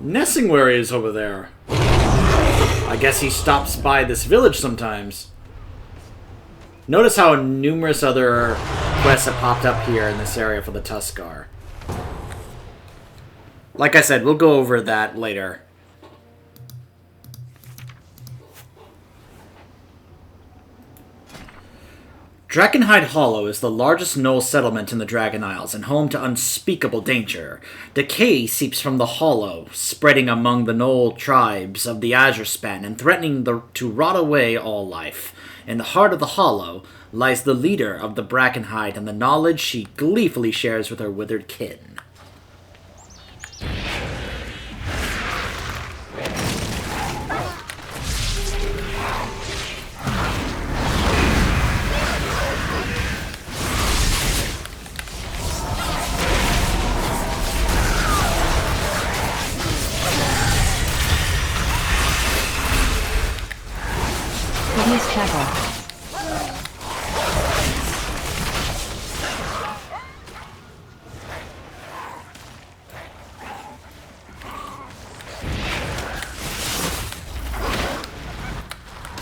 Nessingware is over there. I guess he stops by this village sometimes. Notice how numerous other quests have popped up here in this area for the Tuskar. Like I said, we'll go over that later. Brackenhide Hollow is the largest gnoll settlement in the Dragon Isles and home to unspeakable danger. Decay seeps from the hollow, spreading among the gnoll tribes of the Azure Span and threatening to rot away all life. In the heart of the hollow lies the leader of the Brackenhide and the knowledge she gleefully shares with her withered kin.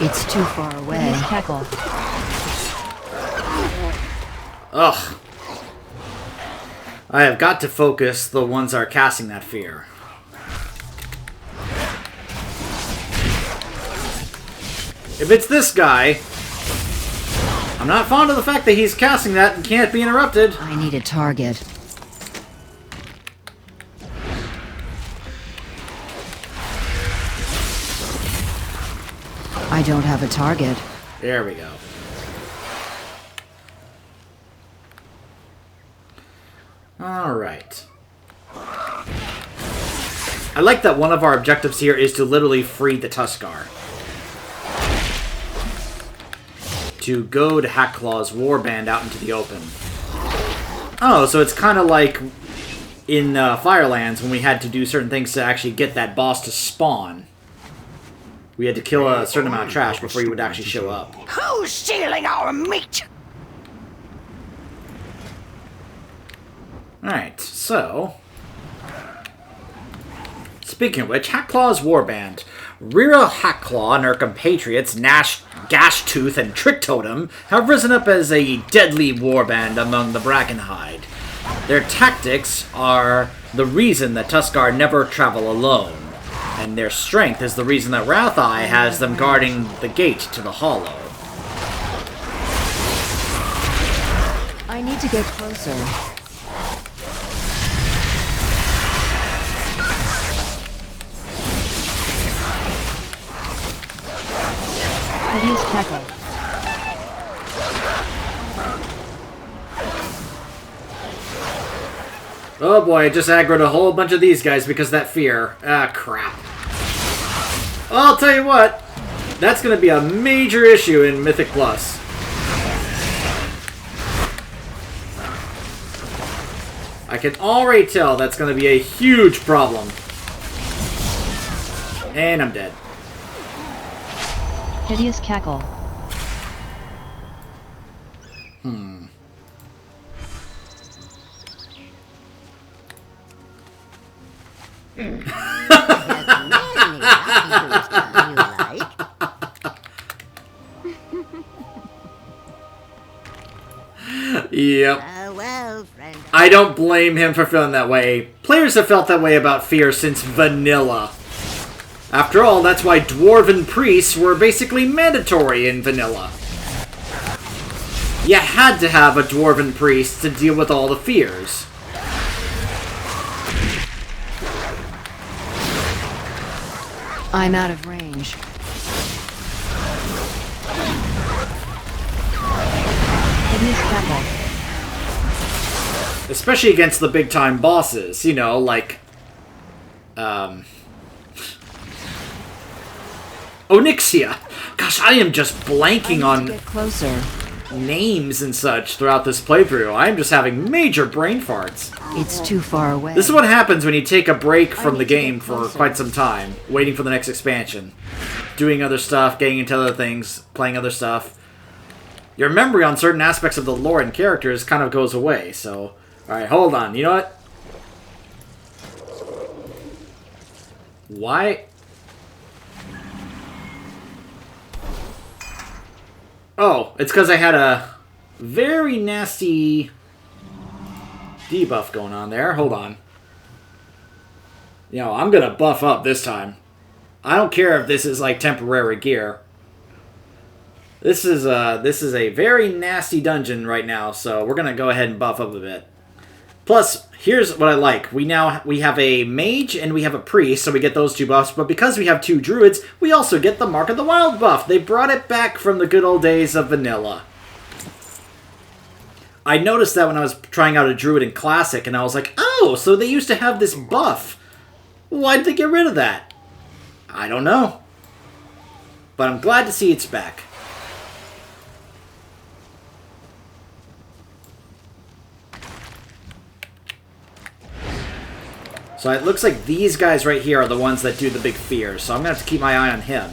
It's too far away. Tackle. Ugh. I have got to focus the ones that are casting that fear. If it's this guy, I'm not fond of the fact that he's casting that and can't be interrupted. I need a target. I don't have a target. There we go. Alright. I like that one of our objectives here is to literally free the Tuskar. To go to Hackclaw's warband out into the open. Oh, so it's kind of like in Firelands when we had to do certain things to actually get that boss to spawn. We had to kill a certain amount of trash before he would actually show up. Who's stealing our meat? Alright, so... Speaking of which, Hackclaw's warband. Rira Hackclaw and her compatriots, Gashtooth and Trick Totem, have risen up as a deadly warband among the Brackenhide. Their tactics are the reason that Tuskar never travel alone, and their strength is the reason that Wratheye has them guarding the gate to the hollow. I need to get closer. Use tackle. Oh boy, I just aggroed a whole bunch of these guys because of that fear. Ah, crap. I'll tell you what, that's going to be a major issue in Mythic Plus. I can already tell that's going to be a huge problem. And I'm dead. Hideous cackle. Yep. Well, friend. I don't blame him for feeling that way. Players have felt that way about fear since vanilla. After all, that's why dwarven priests were basically mandatory in vanilla. You had to have a dwarven priest to deal with all the fears. I'm out of range. Hideous cackle. Especially against the big-time bosses, you know, like... Onyxia! Gosh, I am just blanking on get closer. names and such throughout this playthrough. I am just having major brain farts. It's too far away. This is what happens when you take a break from the game for quite some time, waiting for the next expansion. Doing other stuff, getting into other things, playing other stuff. Your memory on certain aspects of the lore and characters kind of goes away, so... Alright, hold on. You know what? Why? Oh, it's because I had a very nasty debuff going on there. Hold on. You know, I'm gonna buff up this time. I don't care if this is like temporary gear. This is a very nasty dungeon right now, so we're gonna go ahead and buff up a bit. Plus, here's what I like. We have a mage and we have a priest, so we get those two buffs, but because we have two druids, we also get the Mark of the Wild buff. They brought it back from the good old days of vanilla. I noticed that when I was trying out a druid in Classic, and I was like, oh, so they used to have this buff. Why'd they get rid of that? I don't know. But I'm glad to see it's back. So it looks like these guys right here are the ones that do the big fears. So I'm going to have to keep my eye on him.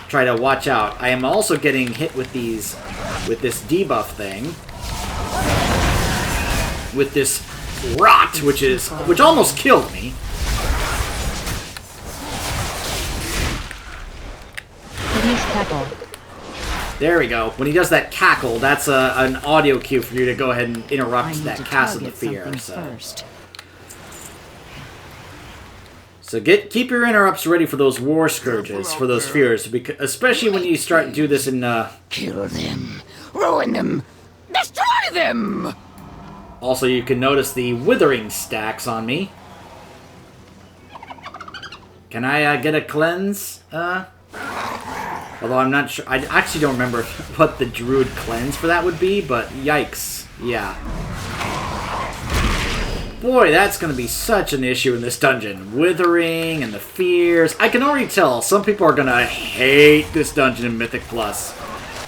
Try to watch out. I am also getting hit with this debuff thing. With this rot, which almost killed me. Hideous cackle. There we go. When he does that cackle, that's an audio cue for you to go ahead and interrupt that cast of the fear. So keep your interrupts ready for those war scourges, for those fears, because, especially when you start to do this in... Kill them, ruin them, destroy them! Also, you can notice the withering stacks on me. Can I get a cleanse? Although I'm not sure. I actually don't remember what the druid cleanse for that would be, but yikes. Yeah. Boy, that's going to be such an issue in this dungeon. Withering and the fears. I can already tell some people are going to hate this dungeon in Mythic Plus.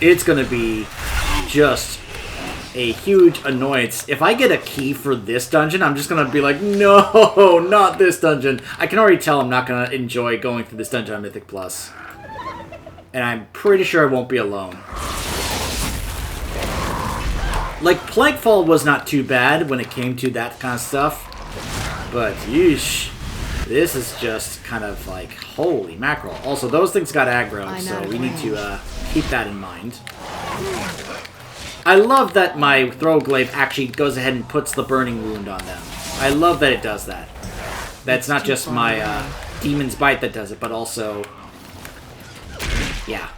It's going to be just a huge annoyance. If I get a key for this dungeon, I'm just going to be like, no, not this dungeon. I can already tell I'm not going to enjoy going through this dungeon on Mythic Plus. And I'm pretty sure I won't be alone. Like, Plaguefall was not too bad when it came to that kind of stuff. But, yeesh. This is just kind of like, holy mackerel. Also, those things got aggro, so we need to keep that in mind. I love that my Throwglaive actually goes ahead and puts the burning wound on them. I love that it does that. That's not just my Demon's Bite that does it, but also... yeah.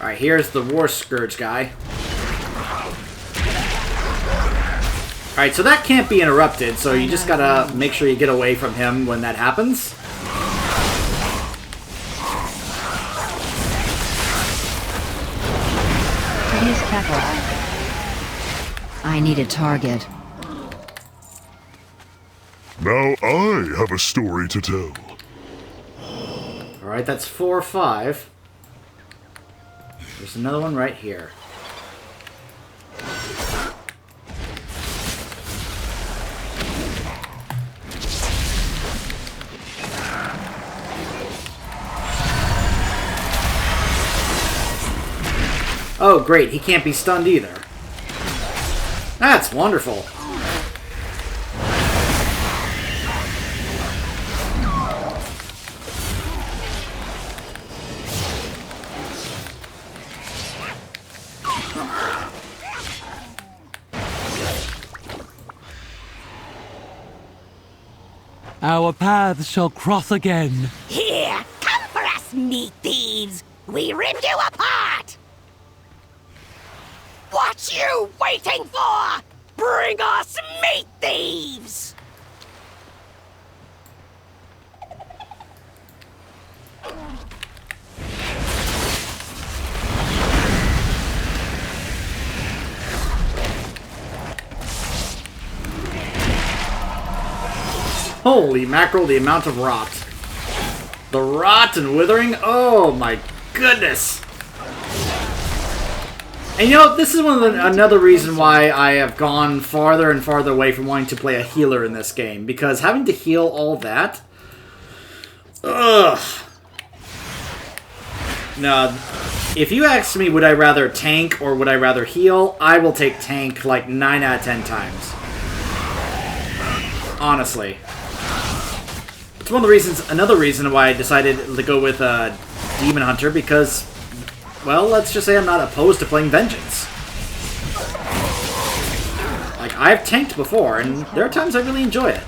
Alright, here's the War Scourge guy. Alright, so that can't be interrupted, so you just gotta make sure you get away from him when that happens. Hideous cackle. I need a target. Now I have a story to tell. Alright, that's 4 or 5. There's another one right here. Oh, great. He can't be stunned either. That's wonderful. Our paths shall cross again. Here, come for us, meat thieves! We rip you apart! What you waiting for? Bring us meat thieves! Holy mackerel, the amount of rot. The rot and withering? Oh my goodness. And you know, this is another reason why I have gone farther and farther away from wanting to play a healer in this game. Because having to heal all that... Ugh. No, if you ask me would I rather tank or would I rather heal, I will take tank like 9 out of 10 times. Honestly. It's one of the reasons, another reason why I decided to go with Demon Hunter, because, well, let's just say I'm not opposed to playing Vengeance. Like, I've tanked before, and there are times I really enjoy it.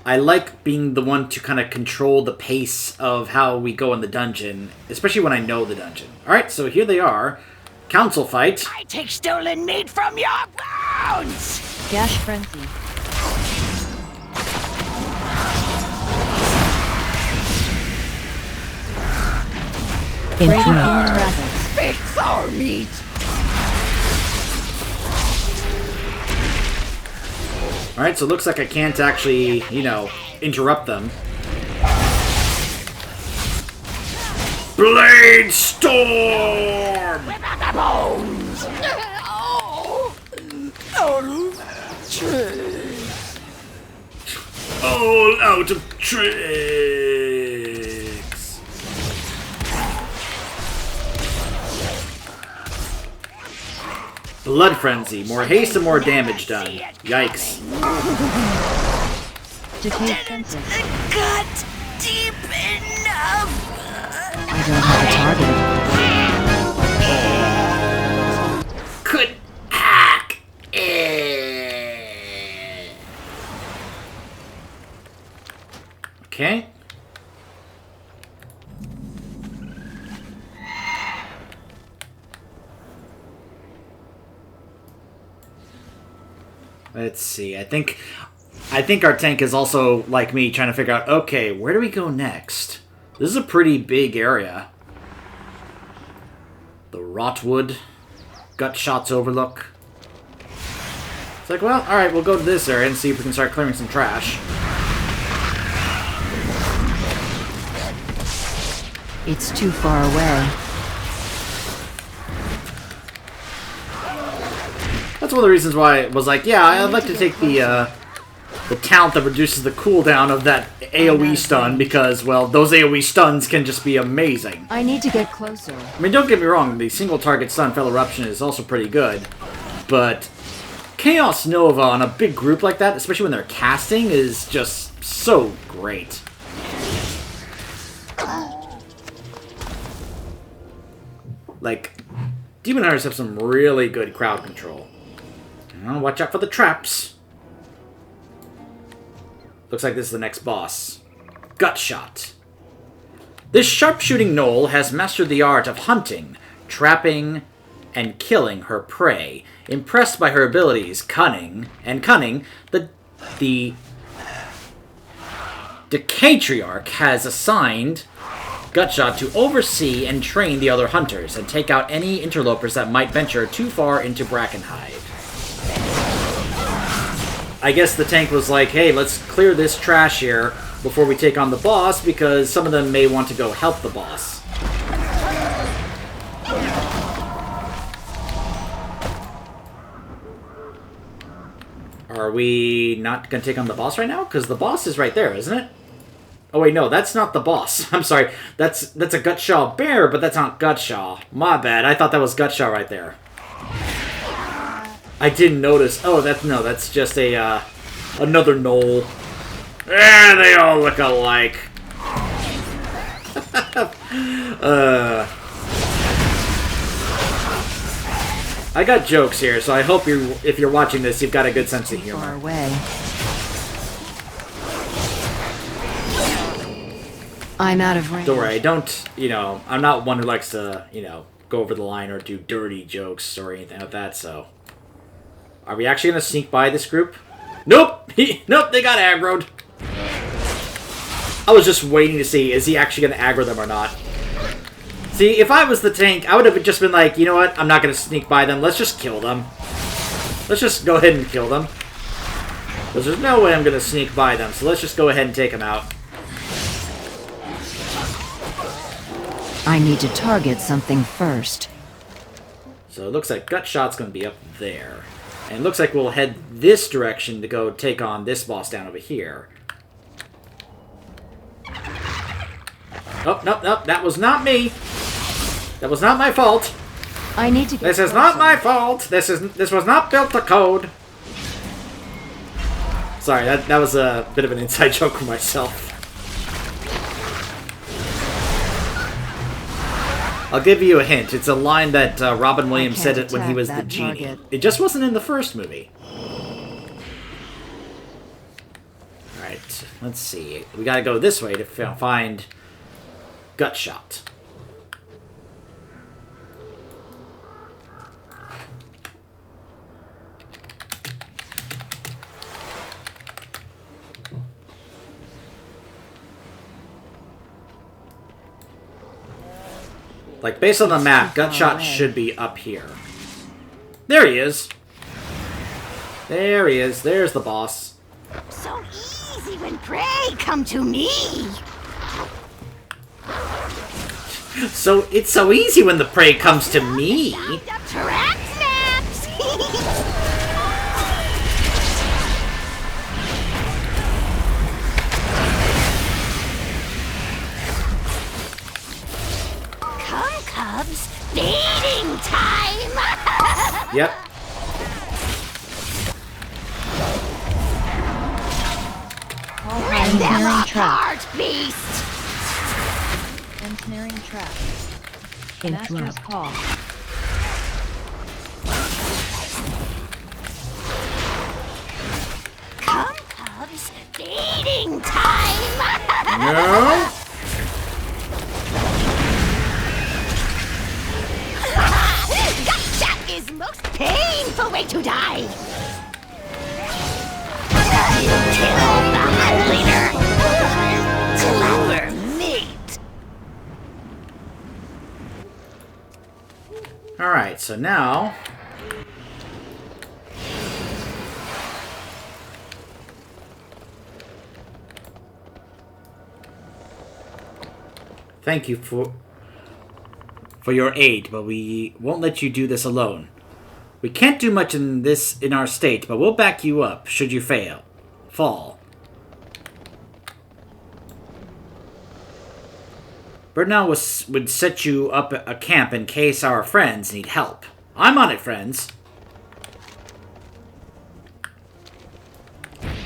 I like being the one to kind of control the pace of how we go in the dungeon, especially when I know the dungeon. Alright, so here they are. Council fight. I take stolen meat from your bones! Gash Frenzy. It's our meat! Alright, so it looks like I can't actually, you know, interrupt them. Blade Storm! Whip out the bones! All out of tricks! Blood Frenzy. More haste and more damage done. Yikes. Decay Frenzy. Cut deep enough! I don't have a target. Could hack it. Okay. Let's see. I think our tank is also like me, trying to figure out, okay, where do we go next? This is a pretty big area. The Rotwood, Gut Shots Overlook. It's like, well, alright, we'll go to this area and see if we can start clearing some trash. It's too far away. That's one of the reasons why I was like, yeah, I'd like to take the talent that reduces the cooldown of that AoE stun, because, well, those AoE stuns can just be amazing. I need to get closer. I mean, don't get me wrong, the single target stun Fell Eruption is also pretty good, but Chaos Nova on a big group like that, especially when they're casting, is just so great. Like, Demon Hunters have some really good crowd control. Well, watch out for the traps. Looks like this is the next boss. Gut Shot. This sharpshooting gnoll has mastered the art of hunting, trapping, and killing her prey. Impressed by her abilities, cunning, the Decatriarch has assigned Gutshot to oversee and train the other hunters, and take out any interlopers that might venture too far into Brackenhide. I guess the tank was like, hey, let's clear this trash here before we take on the boss, because some of them may want to go help the boss. Are we not going to take on the boss right now? Because the boss is right there, isn't it? Oh wait, no, that's not the boss. I'm sorry. That's a Gutshaw bear, but that's not Gutshaw. My bad. I thought that was Gutshaw right there. I didn't notice. Oh, that's just a another gnoll. Eh, they all look alike. I got jokes here, so I hope if you're watching this, you've got a good sense of humor. Far away. I'm out of range. Don't worry, I'm not one who likes to, go over the line or do dirty jokes or anything like that, so. Are we actually going to sneak by this group? Nope! Nope, they got aggroed. I was just waiting to see, is he actually going to aggro them or not? See, if I was the tank, I would have just been like, you know what, I'm not going to sneak by them, let's just kill them. Let's just go ahead and kill them. Because there's no way I'm going to sneak by them, so let's just go ahead and take them out. I need to target something first. So it looks like Gut Shot's going to be up there. And it looks like we'll head this direction to go take on this boss down over here. Oh, nope, that was not me. That was not my fault. I need to get This is closer. not my fault. This was not built to code. Sorry, that was a bit of an inside joke for myself. I'll give you a hint. It's a line that Robin Williams said it when he attack was the that genie. target. It just wasn't in the first movie. Alright, let's see. We gotta go this way to find Gut Shot. Like, based on the map, Gut Shot should be up here. There he is. There he is. There's the boss. So easy when prey come to me. So, it's so easy when the prey comes to me. Found a trap snaps. Come, cubs, feeding time. Yep. Rip them Ensnaring trap. apart, beast. Ensnaring trap. Master's call. Come, cubs, feeding time. No. That is most painful way to die. Kill the Hive Leader. Clever meat. Alright, so now... Thank you for your aid, but we won't let you do this alone. We can't do much in our state, but we'll back you up should you fall. Bernal would set you up a camp in case our friends need help. I'm on it, friends.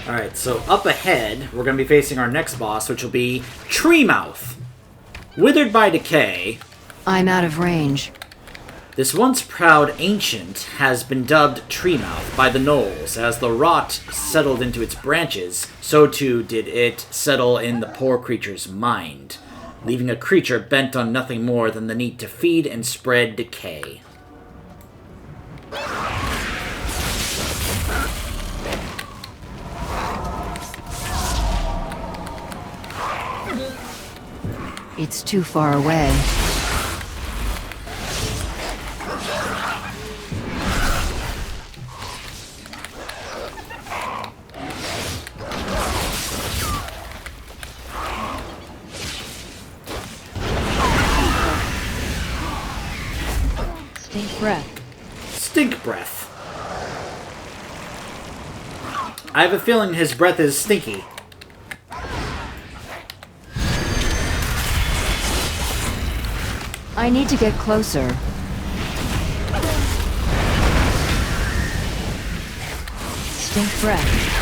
Alright, so up ahead, we're going to be facing our next boss, which will be Treemouth. Withered by decay, I'm out of range. this once proud ancient has been dubbed Treemouth by the gnolls. As the rot settled into its branches, so too did it settle in the poor creature's mind, leaving a creature bent on nothing more than the need to feed and spread decay. It's too far away. Stink breath. Stink breath. I have a feeling his breath is stinky. I need to get closer. Stink breath.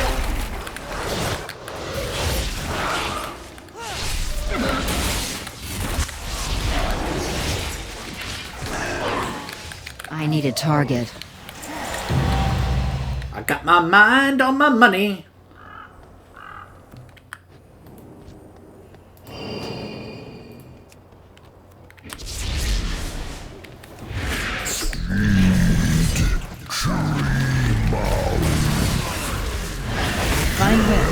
I need a target. I got my mind on my money. Find him.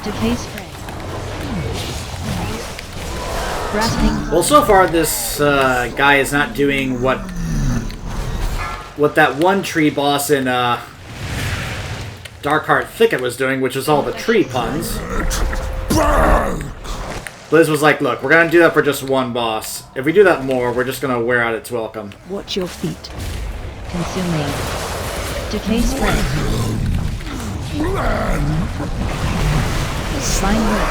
Decay spray. Grasping. Well, so far this guy is not doing what what that one tree boss in Darkheart Thicket was doing, which was all the tree puns. Liz was like, look, we're going to do that for just one boss. If we do that more, we're just going to wear out its welcome. Watch your feet. Consuming. Decay strength. Slime whip.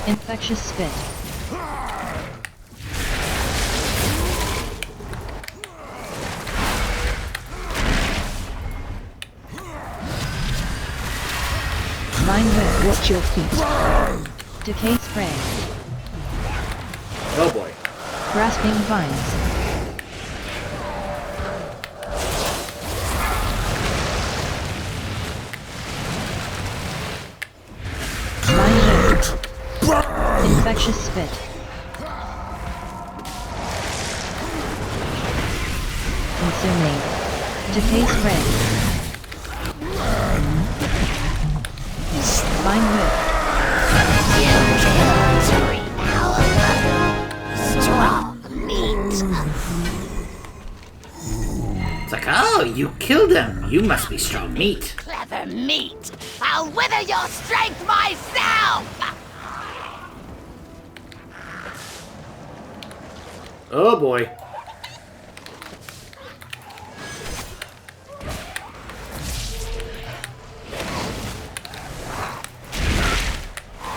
Infectious spit. Vine whip. Watch your feet. Decay spray. Oh boy. Grasping vines. Vine whip. Infectious spit. Consuming. Decay spray. Vine whip. Strong meat. It's like, oh, you killed him. You must be strong meat. Clever meat. I'll wither your strength myself. Oh boy.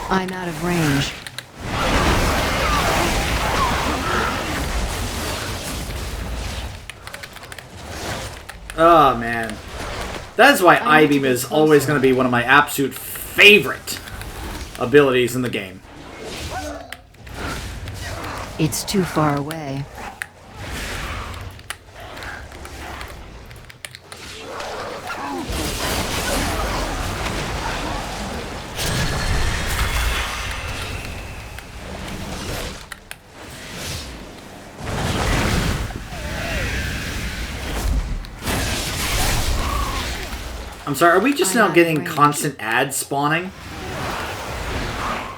I'm out of range. Oh man. That's why I-Beam is always going to be one of my absolute favorite abilities in the game. It's too far away. I'm sorry, are we just now I'm getting range. constant ads spawning?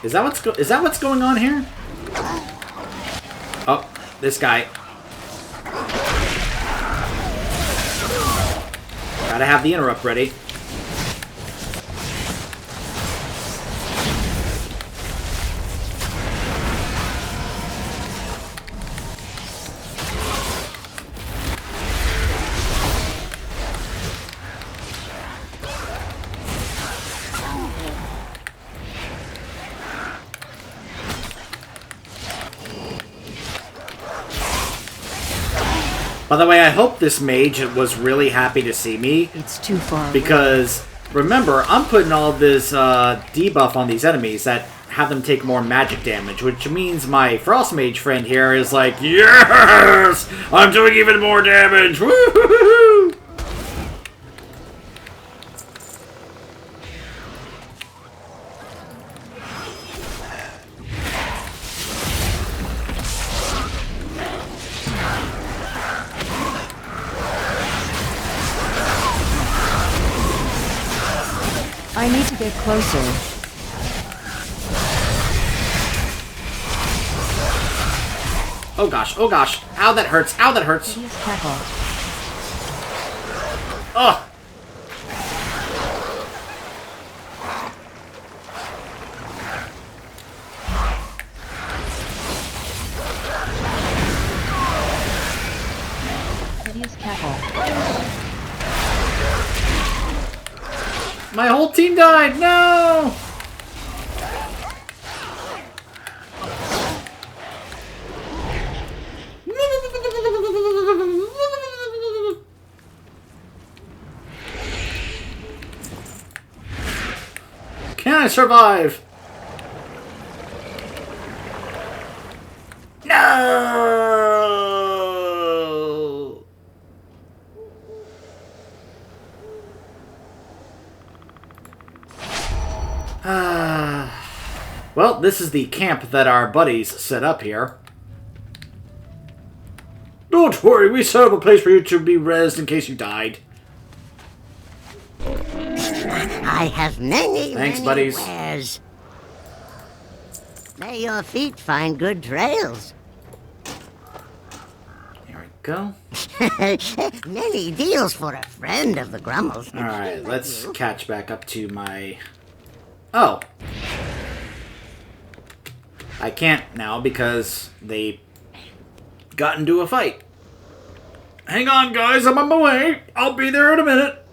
Is that what's going on here? Oh, this guy. Gotta have the interrupt ready. By the way, I hope this mage was really happy to see me, It's too far away. because remember, I'm putting all this debuff on these enemies that have them take more magic damage, which means my Frost Mage friend here is like, yes! I'm doing even more damage! Woo-hoo-hoo-hoo! I need to get closer. Oh gosh, oh gosh. Ow, that hurts. Ow, that hurts. Hideous cackle. Ugh. Hideous cackle. My whole team died! No! Can I survive? No! Well, this is the camp that our buddies set up here. Don't worry, we set up a place for you to be rezzed in case you died. I have many, Thanks, many buddies. wares. May your feet find good trails. go? Many deals for a friend of the Grummles. Alright, let's catch back up to my... Oh! I can't now because they got into a fight. Hang on, guys, I'm on my way. I'll be there in a minute.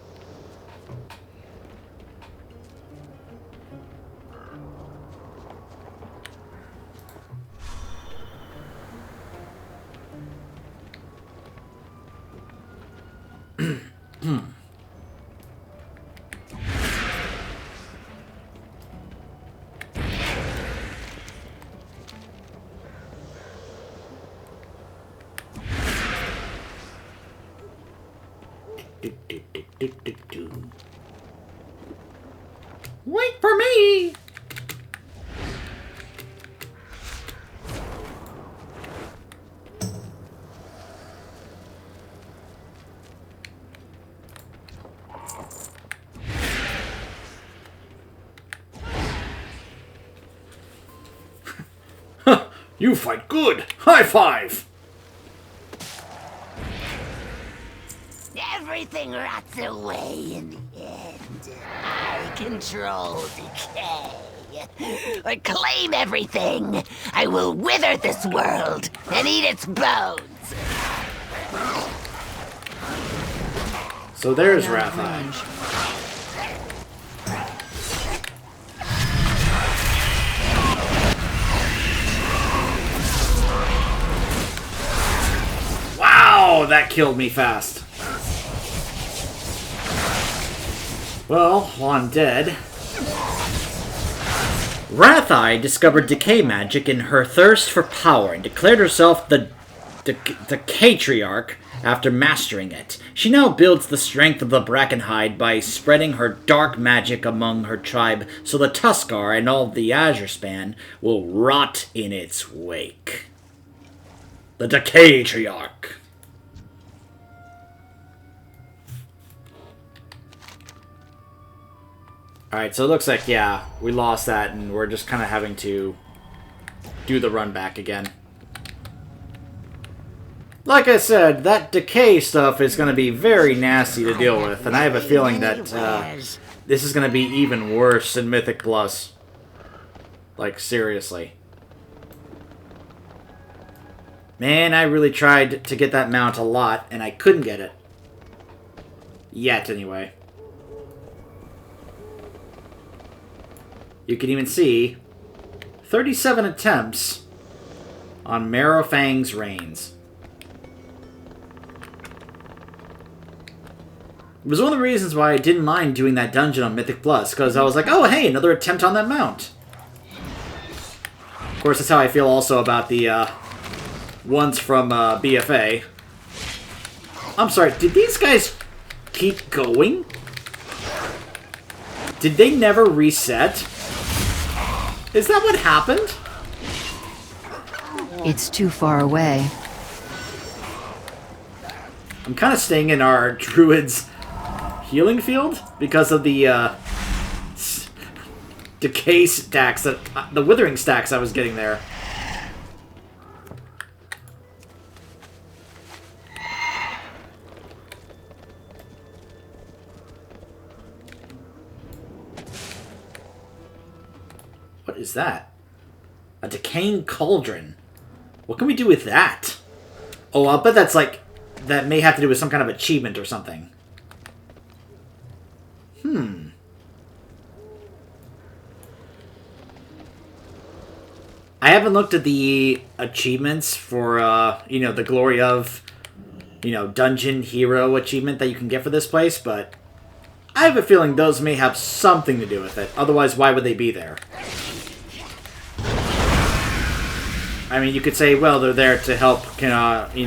Wait for me! You fight good! High five! Everything rots away in the end. I control decay. I claim everything. I will wither this world and eat its bones. So there's Rathai. Wow, that killed me fast. Well, while I'm dead... Rathai discovered decay magic in her thirst for power and declared herself the Catriarch after mastering it. She now builds the strength of the Brackenhide by spreading her dark magic among her tribe so the Tuskar and all the Azure Span will rot in its wake. The Catriarch. Alright, so it looks like, yeah, we lost that, and we're just kind of having to do the run back again. Like I said, that decay stuff is going to be very nasty to deal with, and I have a feeling that this is going to be even worse in Mythic Plus. Like, seriously. Man, I really tried to get that mount a lot, and I couldn't get it. Yet, anyway. You can even see 37 attempts on Marrowfang's reigns. It was one of the reasons why I didn't mind doing that dungeon on Mythic Plus, because I was like, oh, hey, another attempt on that mount. Of course, that's how I feel also about the ones from BFA. I'm sorry, did these guys keep going? Did they never reset? Is that what happened? It's too far away. I'm kind of staying in our druid's healing field because of the decay stacks, the withering stacks I was getting there. What is that? A decaying cauldron. What can we do with that? Oh, I'll bet that's like... that may have to do with some kind of achievement or something. I haven't looked at the achievements for, you know, the Glory of, you know, Dungeon Hero achievement that you can get for this place, but I have a feeling those may have something to do with it. Otherwise, why would they be there? I mean, you could say, well, they're there to help, you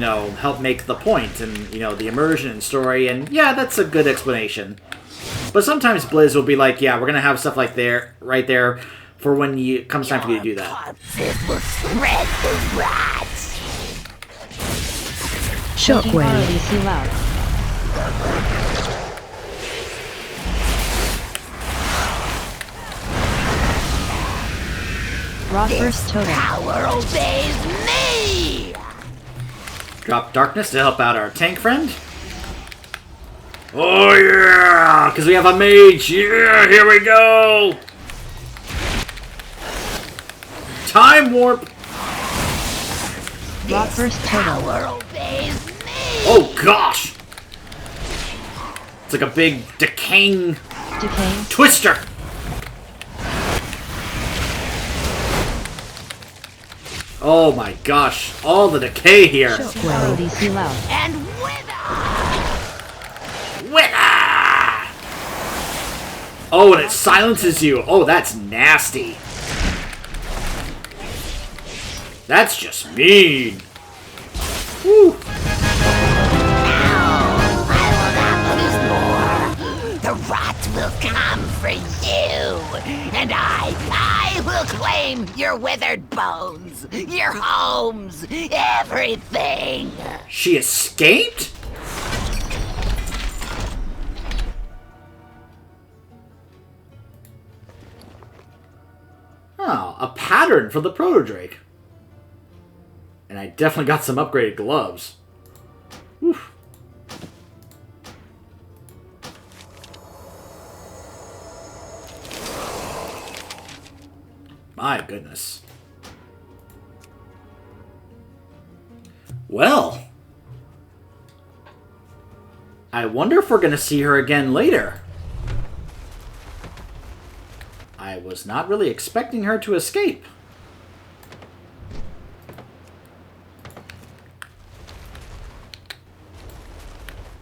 know, help make the point and, you know, the immersion and story, and yeah, that's a good explanation. But sometimes Blizz will be like, yeah, we're gonna have stuff like there, right there, for when it comes time for you to do that. Corpses will spread the rats. Shockwave. Rock first totem. Power obeys me. Drop Darkness to help out our tank friend. Oh yeah! Because we have a mage! Yeah, here we go! Time warp! Rock burst total. Power obeys me! Oh gosh! It's like a big decaying Decay. twister! Oh my gosh, all the decay here. Shockwave. DC loud. And wither! Winner! Oh, and it silences you. Oh, that's nasty. That's just mean. Woo. The rot will come for you, and I will claim your withered bones, your homes, everything. She escaped? Oh, a pattern for the Proto-Drake. And I definitely got some upgraded gloves. Oof. My goodness. Well, I wonder if we're going to see her again later. I was not really expecting her to escape.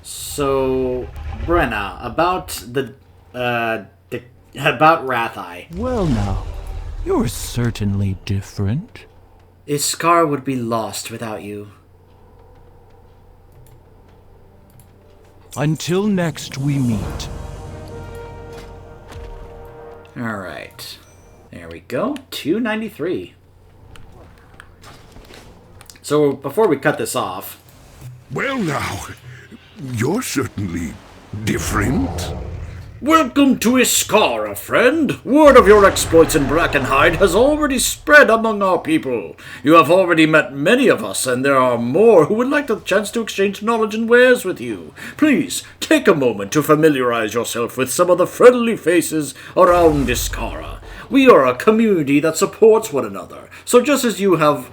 So, Brenna, about about Rathai. Well now, you're certainly different. Iskar would be lost without you. Until next we meet. Alright. There we go. 293. So, before we cut this off... Well now, you're certainly different. Welcome to Iskara, friend. Word of your exploits in Brackenhide has already spread among our people. You have already met many of us, and there are more who would like the chance to exchange knowledge and wares with you. Please, take a moment to familiarize yourself with some of the friendly faces around Iskara. We are a community that supports one another, so just as you have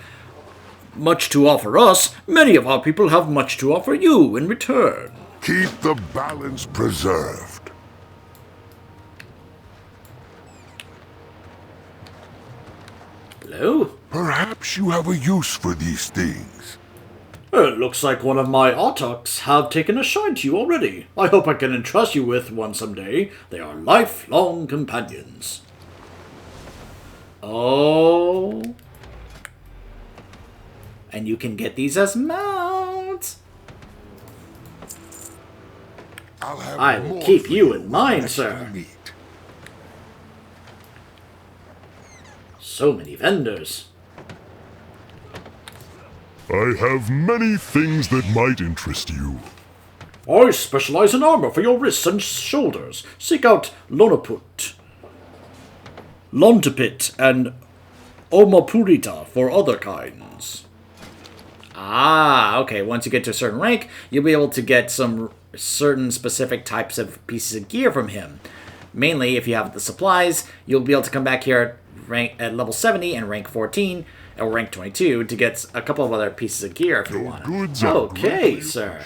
much to offer us, many of our people have much to offer you in return. Keep the balance preserved. Hello? Perhaps you have a use for these things. It looks like one of my Autoks have taken a shine to you already. I hope I can entrust you with one someday. They are lifelong companions. Oh. And you can get these as mounts. I will keep you in mind, sir. So many vendors. I have many things that might interest you. I specialize in armor for your wrists and shoulders. Seek out Lontopit, and Omapurita for other kinds. Ah, okay. Once you get to a certain rank, you'll be able to get some certain specific types of pieces of gear from him. Mainly, if you have the supplies, you'll be able to come back here at level 70 and rank 14, or rank 22, to get a couple of other pieces of gear if you want. Okay, sir.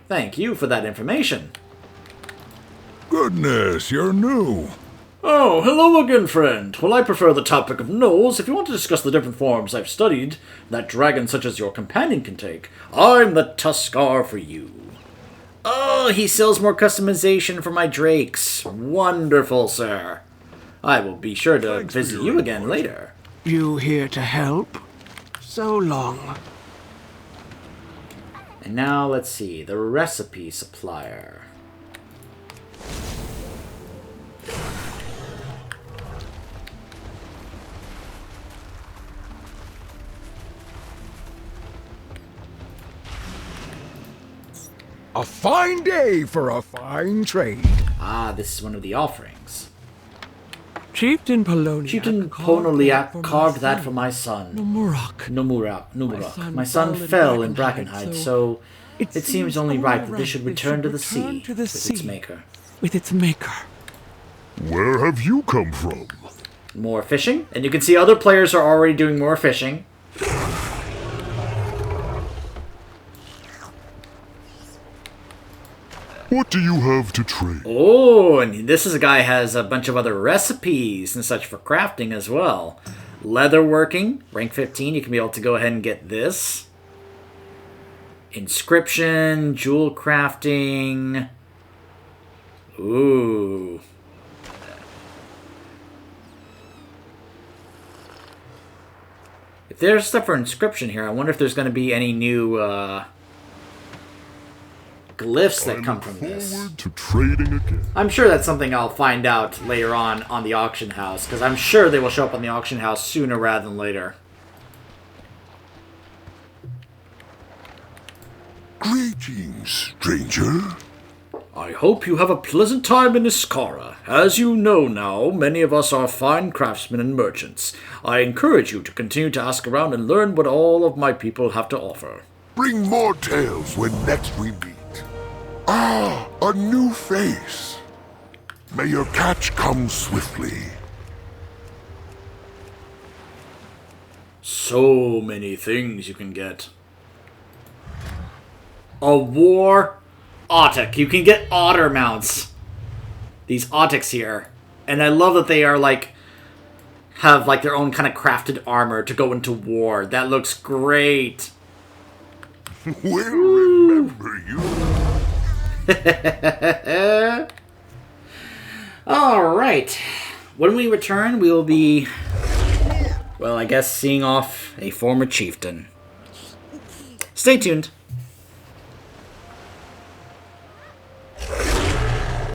Thank you for that information. Goodness, you're new. Oh, hello again, friend. Well, I prefer the topic of gnolls. If you want to discuss the different forms I've studied that dragons such as your companion can take, I'm the Tuskar for you. Oh, he sells more customization for my drakes. Wonderful, sir. I will be sure to visit you again later. You here to help? So long. And now, let's see. The recipe supplier. A fine day for a fine trade. Ah, this is one of the offerings. Chieftain Poloniac Chieftain Ponoliak carved that for my son. Numurak. My son fell in Brackenhide, so it seems only right that they should return to the sea with its maker. Where have you come from? More fishing, and you can see other players are already doing more fishing. What do you have to trade? Oh, and this is a guy who has a bunch of other recipes and such for crafting as well. Leatherworking, rank 15, you can be able to go ahead and get this. Inscription, jewel crafting. Ooh. If there's stuff for inscription here, I wonder if there's going to be any new glyphs that come from this. Forward to trading again. I'm sure that's something I'll find out later on the auction house, because I'm sure they will show up on the auction house sooner rather than later. Greetings, stranger. I hope you have a pleasant time in Iskara. As you know now, many of us are fine craftsmen and merchants. I encourage you to continue to ask around and learn what all of my people have to offer. Bring more tales when next we meet. Ah, a new face. May your catch come swiftly. So many things you can get. A war Autic. You can get otter mounts. These Autics here. And I love that they are have their own kind of crafted armor to go into war. That looks great. We'll remember you. Alright. When we return, we will be, well, I guess seeing off a former chieftain. Stay tuned.